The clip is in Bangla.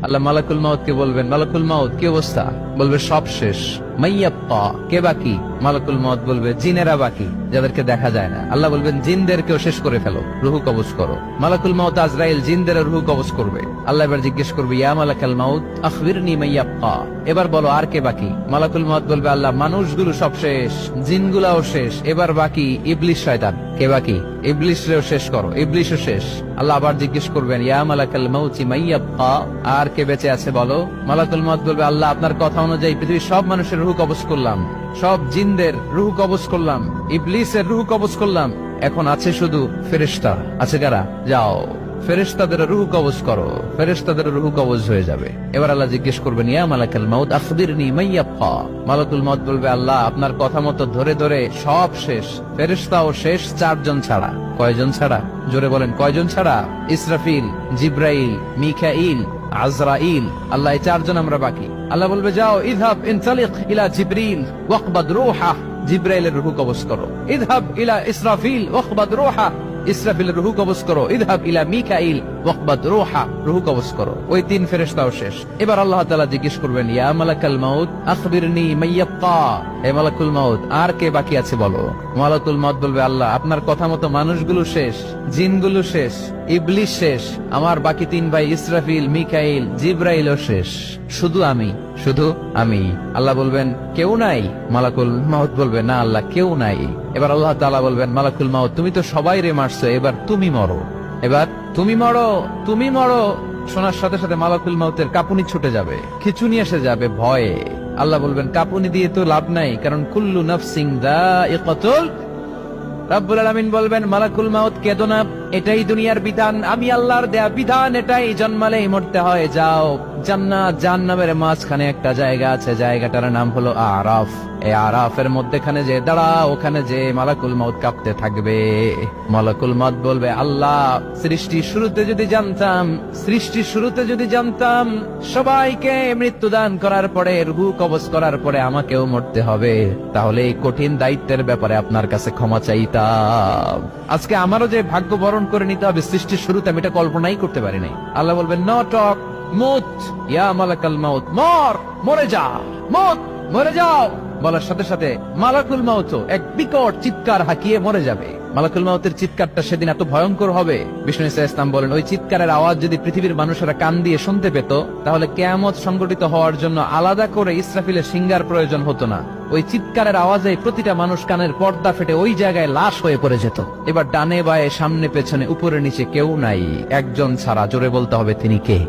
আল্লাহ মালাকুল মাউত কে বলবেন, মালাকুল মাউত কি অবস্থা? বলবে সব শেষ। মাইয়াপ্পা, কে বাকি? মালাকুল মাউত বলবে জিনেরা বাকি, যাদেরকে দেখা যায় না। আল্লাহ বলবেন জিনদেরকেও শেষ করে ফেলো, রুহু কবজ করো। মালাকুল মাউত আজরাইল জিনদের রুহু কবজ করবে। আল্লাহ এবার জিজ্ঞেস করবে, ইয়া মালাকাল মাউত আখবিরনি মাইয়াপ্পা, এবার বলো আর কে বাকি? মালাকুল মাউত বলবে, আল্লাহ মানুষগুলো সব শেষ, জিনগুলাও শেষ, এবার বাকি ইবলিস শয়তান। কে বাকি? ইবলিসরেও শেষ করো, ইবলিসও শেষ। আল্লাহ আবার জিজ্ঞেস করবেন, ইয়া মালাকাল মাউতি মাইয়াব্বা, আর কে বেঁচে আছে বলো? মালাকুল মাউত বলবে, আল্লাহ আপনার কথা অনুযায়ী পৃথিবীর সব মানুষের রূহ কবজ করলাম, সব জিনদের রূহ কবজ করলাম, ইবলিসের রূহ কবজ করলাম, এখন আছে শুধু ফেরেশতা। আছে কারা? যাও ফেরেশতাদের রূহ কবজ করো। ফেরেশতাদের রূহ কবজ হয়ে যাবে। এবার আল্লাহ জিজ্ঞেস করবেন, ইয়া মালাকাল মাউত আখবিরনি মাইয়াব্বা। মালাকুল মাউত বলবে, আল্লাহ আপনার কথা মতো ধরে ধরে সব শেষ, ফেরেশতাও শেষ, 4 জন ছাড়া। কয়জন ছাড়া? জোরে বলেন, কয়জন ছাড়া? ইসরাফিল, জিব্রাইল, মিকাইল, আজরাইল। আল্লাহ এই 4 জন আমরা বাকি। আল্লাহ বলবে, যাও ইযহাব ইনতালিক ইলা জিবরিল ওয়াকবাদ রূহা, জিব্রাইলের রূহ কবজ করো। ইযহাব ইলা ইসরাফিল ওয়াকবাদ রূহা, ইসরাফিলের রূহ কবজ করো। ইযহাব ইলা মিকাইল ওয়াকবাদ রূহা, রূহ কবজ করো। ওই 3 ফেরেশতাও শেষ। এবার আল্লাহ তাআলা জিজ্ঞেস করবেন, ইয়া মালাকাল মাউত আখবিরনি মাইয়াব্বা, হে মালাকুল মাউত আর কে বাকি আছে বলো? মালাকুল মাউত বলবে, আল্লাহ আপনার কথা মতো মানুষগুলো শেষ, জিনগুলো শেষ, ইবলিস শেষ, আমার বাকি 3 ভাই ইসরাফিল, মিকাইল, জিব্রাইলও শেষ, শুধু আমি, শুধু আমি। আল্লাহ বলবেন, কেউ নাই? মালাকুল মাউত বলবে, না আল্লাহ কেউ নাই। এবার আল্লাহ তাআলা বলবেন, মালাকুল মাউত তুমি তো সবাই রে মারছো, এবার তুমি মরো, এবার তুমি মরো, তুমি মরো। শোনার সাথে সাথে মালাকুল মাউতের কাঁপুনি ছুটে যাবে, খিঁচুনি এসে যাবে ভয়ে। আল্লাহ বলবেন, কাঁপুনি দিয়ে তো লাভ নাই, কারণ কুল্লু নাফসিন যায়িকাতুল। রব্বুল আলামিন বলবেন, মালাকুল মাউত কেঁদো না, এটাই দুনিয়ার বিধান, আমি আল্লাহর দেয়া বিধান, এটাই জন্মালেই মরতে হয়। যাও, জান্নাত জাহান্নামের মাঝখানে একটা জায়গা আছে, জায়গাটার নাম হলো আরাফ। এই আরাফের মধ্যখানে যে দাঁড়াও, ওখানে যে মালাকুল মাউত কাঁপতে থাকবে। মালাকুল মাউত বলবে, আল্লাহ সৃষ্টির শুরুতে যদি জানতাম, সৃষ্টির শুরুতে যদি জানতাম সবাইকে মৃত্যুদান করার পরে, রূহ কবজ করার পরে আমাকেও মরতে হবে, তাহলে এই কঠিন দায়িত্বের ব্যাপারে আপনার কাছে ক্ষমা চাইতাম। আজকে আমারও যে ভাগ্য বরণ করে নিতে হবে সৃষ্টির শুরুতে, আমি এটা কল্পনাই করতে পারি নাই। আল্লাহ বলবেন, নো টক, মুত ইয়া মালাকাল মাউত, মর, মরে যা, মুত, মরে যাও। বলার সাথে সাথে মালাকুল মাউত এক বিকট চিৎকার হাঁকিয়ে মরে যাবে। মালাকুল মাউতের চিৎকারটা সেদিন এত ভয়ঙ্কর হবে, বিষ্ণু ইসলাম বলেন, ওই চিৎকারের আওয়াজ যদি পৃথিবীর মানুষেরা কান দিয়ে শুনতে পেত, তাহলে কিয়ামত সংগঠিত হওয়ার জন্য আলাদা করে ইসরাফিলের সিঙ্গার প্রয়োজন হতো না। ওই চিৎকারের আওয়াজে প্রতিটা মানুষ কানের পর্দা ফেটে ওই জায়গায় লাশ হয়ে পড়ে যেত। এবার ডানে বায়ে সামনে পেছনে উপরে নিচে কেউ নাই, একজন ছাড়া। জোরে বলতে হবে, তিনি কে?